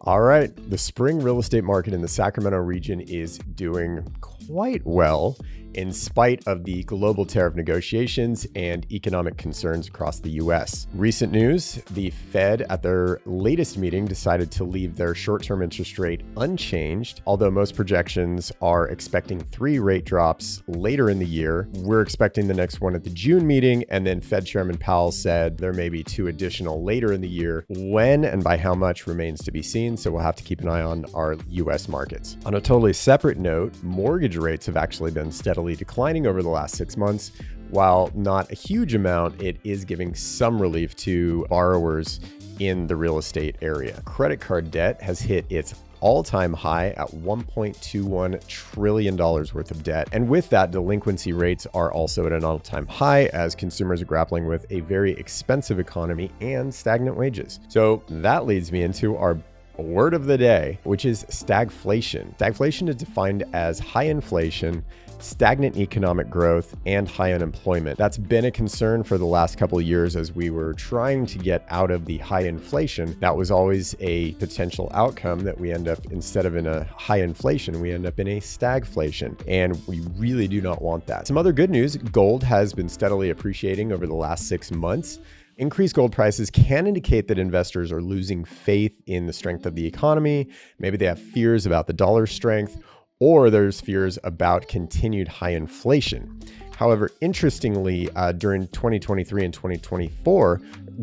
All right, the spring real estate market in the Sacramento region is doing quite well in spite of the global tariff negotiations and economic concerns across the US. Recent news, the Fed at their latest meeting decided to leave their short-term interest rate unchanged, although most projections are expecting 3 rate drops later in the year. We're expecting the next one at the June meeting, and then Fed Chairman Powell said there may be 2 additional later in the year. When and by how much remains to be seen, so we'll have to keep an eye on our US markets. On a totally separate note, mortgage rates have actually been steadily declining over the last 6 months. While not a huge amount, it is giving some relief to borrowers in the real estate area. Credit card debt has hit its all-time high at $1.21 trillion worth of debt. And with that, delinquency rates are also at an all-time high as consumers are grappling with a very expensive economy and stagnant wages. So that leads me into our word of the day, which is stagflation. Stagflation is defined as high inflation, stagnant economic growth, and high unemployment. That's been a concern for the last couple of years as we were trying to get out of the high inflation. That was always a potential outcome that we end up, instead of in a high inflation, we end up in a stagflation. And we really do not want that. Some other good news, gold has been steadily appreciating over the last 6 months. Increased gold prices can indicate that investors are losing faith in the strength of the economy. Maybe they have fears about the dollar's strength, or there's fears about continued high inflation. However, interestingly, during 2023 and 2024,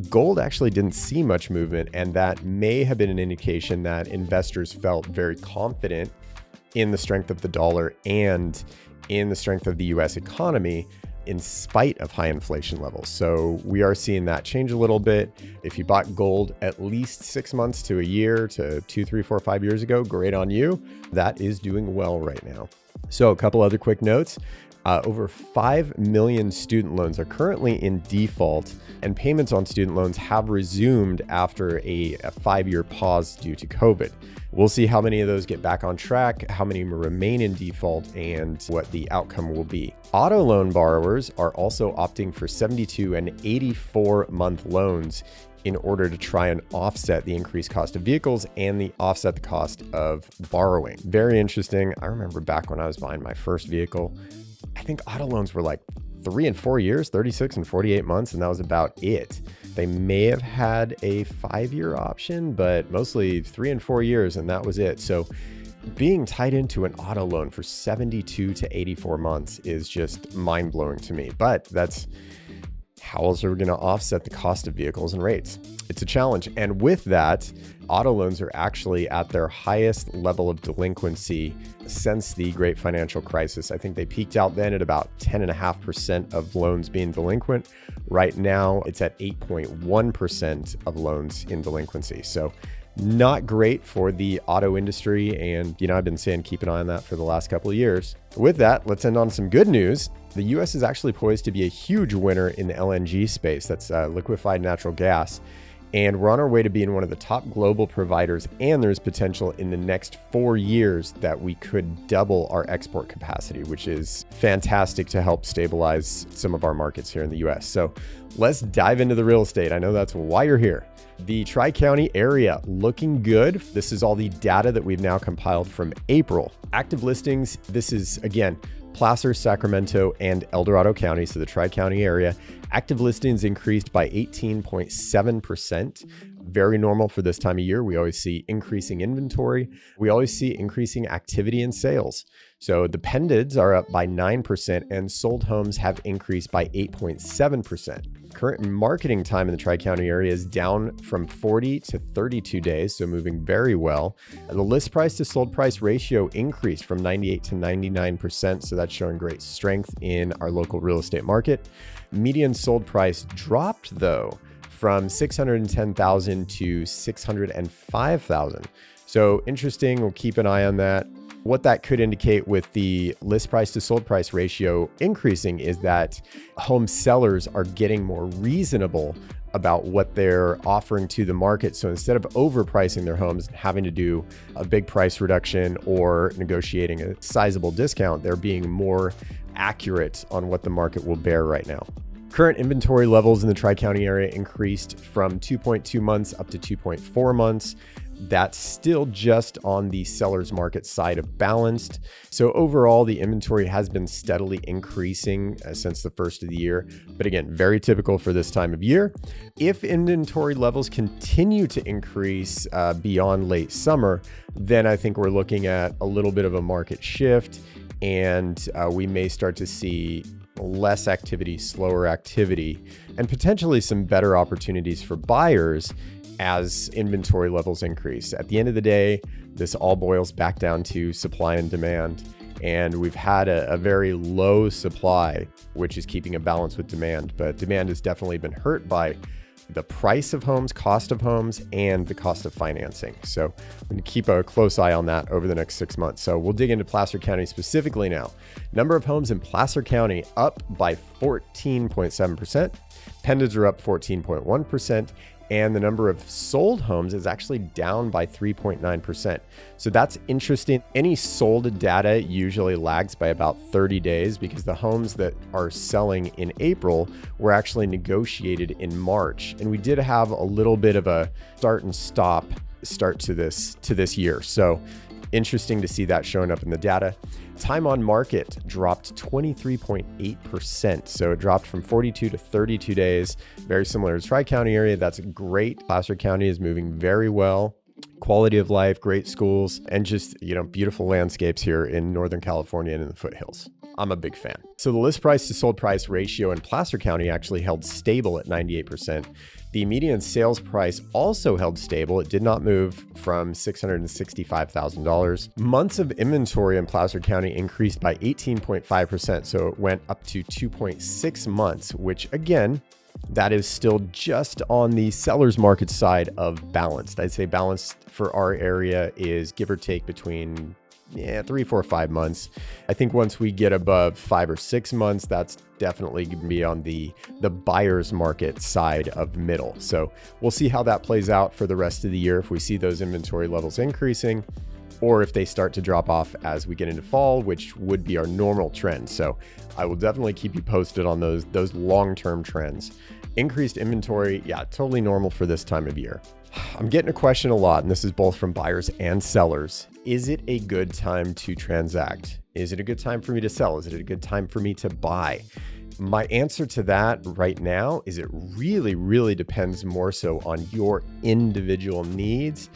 gold actually didn't see much movement, and that may have been an indication that investors felt very confident in the strength of the dollar and in the strength of the US economy, in spite of high inflation levels. So we are seeing that change a little bit. If you bought gold at least 6 months to a year to 2, 3, 4, 5 years ago, great on you. That is doing well right now. So a couple other quick notes. Over 5 million student loans are currently in default, and payments on student loans have resumed after a 5-year pause due to COVID. We'll see how many of those get back on track, how many remain in default, and what the outcome will be. Auto loan borrowers are also opting for 72 and 84-month loans in order to try and offset the increased cost of vehicles and offset the cost of borrowing. Very interesting. I remember back when I was buying my first vehicle, I think auto loans were like 3 and 4 years, 36 and 48 months, and that was about it. They may have had a 5-year option, but mostly 3 and 4 years, and that was it. So being tied into an auto loan for 72 to 84 months is just mind-blowing to me. But that's how else are we going to offset the cost of vehicles and rates? It's a challenge. And with that, auto loans are actually at their highest level of delinquency since the great financial crisis. I think they peaked out then at about 10.5% of loans being delinquent. Right now, it's at 8.1% of loans in delinquency. So not great for the auto industry. And, I've been saying keep an eye on that for the last couple of years. With that, let's end on some good news. The US is actually poised to be a huge winner in the LNG space. That's liquefied natural gas. And we're on our way to being one of the top global providers. And there's potential in the next 4 years that we could double our export capacity, which is fantastic to help stabilize some of our markets here in the US. So let's dive into the real estate. I know that's why you're here. The Tri-County area looking good. This is all the data that we've now compiled from April. Active listings. This is, again, Placer, Sacramento, and El Dorado County, so the Tri-County area. Active listings increased by 18.7%. Very normal for this time of year. We always see increasing inventory. We always see increasing activity in sales. So the pendeds are up by 9% and sold homes have increased by 8.7%. Current marketing time in the Tri-County area is down from 40 to 32 days, so moving very well. The list price to sold price ratio increased from 98 to 99%, so that's showing great strength in our local real estate market. Median sold price dropped though from 610,000 to 605,000. So interesting, we'll keep an eye on that. What that could indicate with the list price to sold price ratio increasing is that home sellers are getting more reasonable about what they're offering to the market. So instead of overpricing their homes and having to do a big price reduction or negotiating a sizable discount, they're being more accurate on what the market will bear right now. Current inventory levels in the Tri-County area increased from 2.2 months up to 2.4 months. That's still just on the seller's market side of balanced. So overall, the inventory has been steadily increasing since the first of the year. But again, very typical for this time of year. If inventory levels continue to increase beyond late summer, then I think we're looking at a little bit of a market shift, and we may start to see less activity, slower activity, and potentially some better opportunities for buyers as inventory levels increase. At the end of the day, this all boils back down to supply and demand. And we've had a very low supply, which is keeping a balance with demand. But demand has definitely been hurt by the price of homes, cost of homes, and the cost of financing. So we're going to keep a close eye on that over the next 6 months. So we'll dig into Placer County specifically now. Number of homes in Placer County up by 14.7%. Pendants are up 14.1%. And the number of sold homes is actually down by 3.9%. So that's interesting. Any sold data usually lags by about 30 days because the homes that are selling in April were actually negotiated in March. And we did have a little bit of a start and stop start to this year. So interesting to see that showing up in the data. Time on market dropped 23.8%. So it dropped from 42 to 32 days. Very similar to Tri-County area. That's great. Placer County is moving very well. Quality of life, great schools, and just, beautiful landscapes here in Northern California and in the foothills. I'm a big fan. So the list price to sold price ratio in Placer County actually held stable at 98%. The median sales price also held stable. It did not move from $665,000. Months of inventory in Placer County increased by 18.5%. So it went up to 2.6 months, which again, that is still just on the seller's market side of balanced. I'd say balanced for our area is give or take between 3, 4, 5 months. I think once we get above 5 or 6 months, that's definitely going to be on the buyer's market side of middle. So we'll see how that plays out for the rest of the year if we see those inventory levels increasing, or if they start to drop off as we get into fall, which would be our normal trend. So I will definitely keep you posted on those long-term trends. Increased inventory, totally normal for this time of year. I'm getting a question a lot, and this is both from buyers and sellers. Is it a good time to transact? Is it a good time for me to sell? Is it a good time for me to buy? My answer to that right now is it really, really depends more so on your individual needs,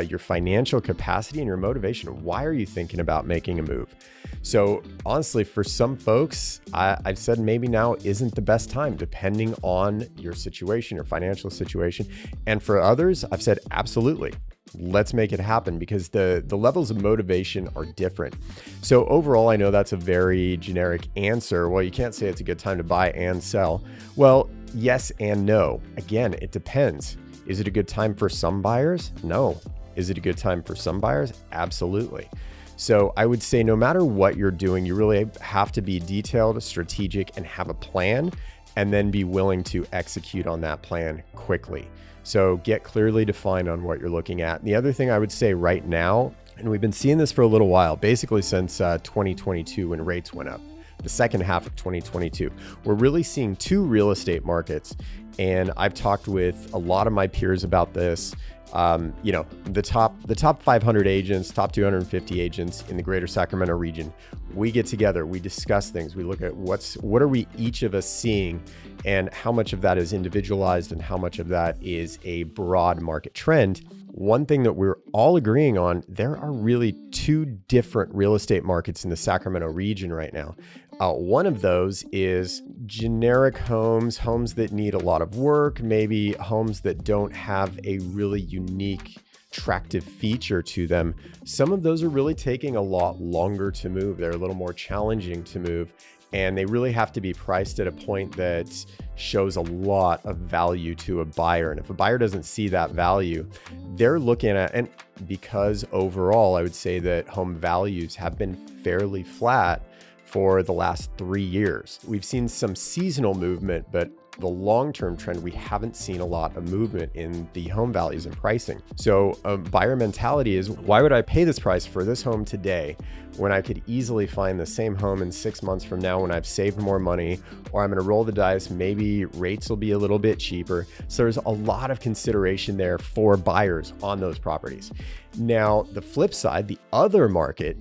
your financial capacity, and your motivation. Why are you thinking about making a move? So honestly, for some folks, I've said maybe now isn't the best time, depending on your situation, your financial situation. And for others, I've said absolutely. Let's make it happen, because the levels of motivation are different. So overall, I know that's a very generic answer. Well, you can't say it's a good time to buy and sell. Well, yes and no. Again, it depends. Is it a good time for some buyers? No. Is it a good time for some buyers? Absolutely. So I would say no matter what you're doing, you really have to be detailed, strategic, and have a plan, and then be willing to execute on that plan quickly. So get clearly defined on what you're looking at. The other thing I would say right now, and we've been seeing this for a little while, basically since 2022 when rates went up, the second half of 2022, we're really seeing two real estate markets. And I've talked with a lot of my peers about this. The top 500 agents, top 250 agents in the greater Sacramento region, we get together, we discuss things, we look at what are we each of us seeing, and how much of that is individualized and how much of that is a broad market trend. One thing that we're all agreeing on, there are really two different real estate markets in the Sacramento region right now. One of those is generic homes that need a lot of work, maybe homes that don't have a really unique, attractive feature to them. Some of those are really taking a lot longer to move. They're a little more challenging to move, and they really have to be priced at a point that shows a lot of value to a buyer. And if a buyer doesn't see that value, they're looking at, and because overall, I would say that home values have been fairly flat for the last 3 years. We've seen some seasonal movement, but the long-term trend, we haven't seen a lot of movement in the home values and pricing. So buyer mentality is, why would I pay this price for this home today when I could easily find the same home in 6 months from now when I've saved more money, or I'm going to roll the dice, maybe rates will be a little bit cheaper. So there's a lot of consideration there for buyers on those properties. Now, the flip side, the other market,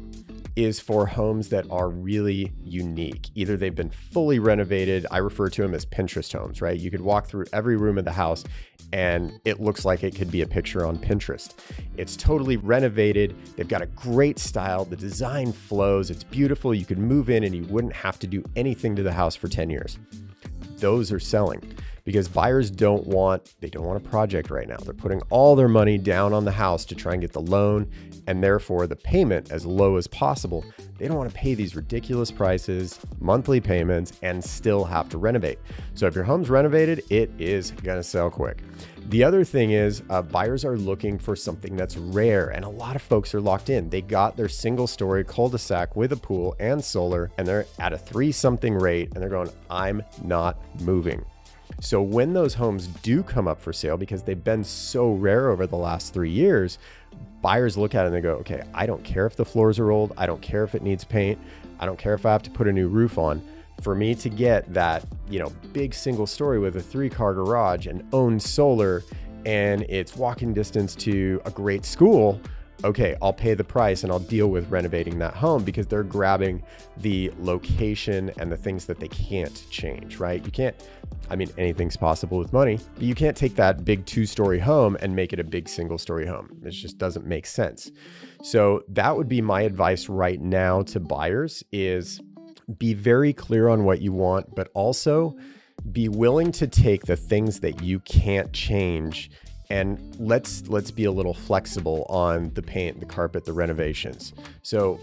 is for homes that are really unique. Either they've been fully renovated. I refer to them as Pinterest homes, right? You could walk through every room of the house and it looks like it could be a picture on Pinterest. It's totally renovated. They've got a great style. The design flows. It's beautiful. You could move in and you wouldn't have to do anything to the house for 10 years. Those are selling because buyers don't want a project right now. They're putting all their money down on the house to try and get the loan and therefore the payment as low as possible. They don't want to pay these ridiculous prices, monthly payments, and still have to renovate. So if your home's renovated, it is going to sell quick. The other thing is buyers are looking for something that's rare, and a lot of folks are locked in. They got their single story cul-de-sac with a pool and solar, and they're at a 3-something rate, and they're going, I'm not moving. So when those homes do come up for sale, because they've been so rare over the last 3 years, buyers look at it and they go, okay, I don't care if the floors are old. I don't care if it needs paint. I don't care if I have to put a new roof on. For me to get that, big single story with a 3-car garage and own solar, and it's walking distance to a great school, okay, I'll pay the price and I'll deal with renovating that home, because they're grabbing the location and the things that they can't change, right? You can't, anything's possible with money, but you can't take that big 2-story home and make it a big single-story home. It just doesn't make sense. So that would be my advice right now to buyers, is be very clear on what you want, but also be willing to take the things that you can't change, and let's be a little flexible on the paint, the carpet, the renovations. So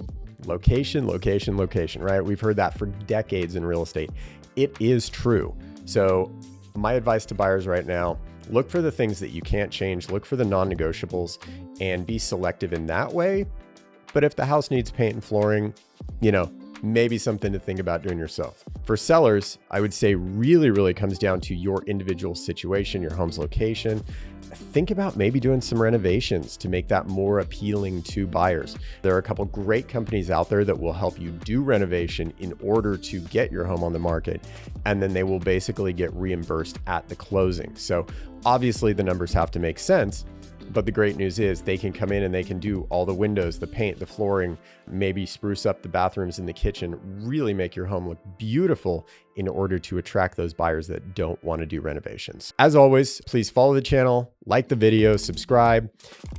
location, right? We've heard that for decades in real estate. It is true. So my advice to buyers right now, look for the things that you can't change, look for the non-negotiables, and be selective in that way. But if the house needs paint and flooring, maybe something to think about doing yourself. For sellers, I would say really comes down to your individual situation, your home's location. Think about maybe doing some renovations to make that more appealing to buyers. There are a couple great companies out there that will help you do renovation in order to get your home on the market, and then they will basically get reimbursed at the closing. So obviously the numbers have to make sense, but the great news is they can come in and they can do all the windows, the paint, the flooring, maybe spruce up the bathrooms in the kitchen, really make your home look beautiful in order to attract those buyers that don't want to do renovations. As always, please follow the channel, like the video, subscribe.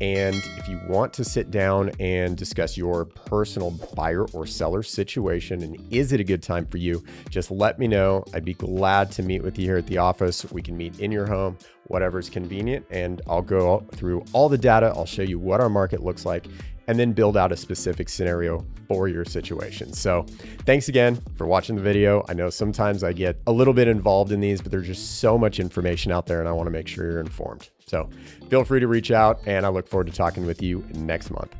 And if you want to sit down and discuss your personal buyer or seller situation, and is it a good time for you, just let me know. I'd be glad to meet with you here at the office. We can meet in your home, whatever's convenient, and I'll go through all the data. I'll show you what our market looks like, and then build out a specific scenario for your situation. So thanks again for watching the video. I know sometimes I get a little bit involved in these, but there's just so much information out there and I want to make sure you're informed. So feel free to reach out, and I look forward to talking with you next month.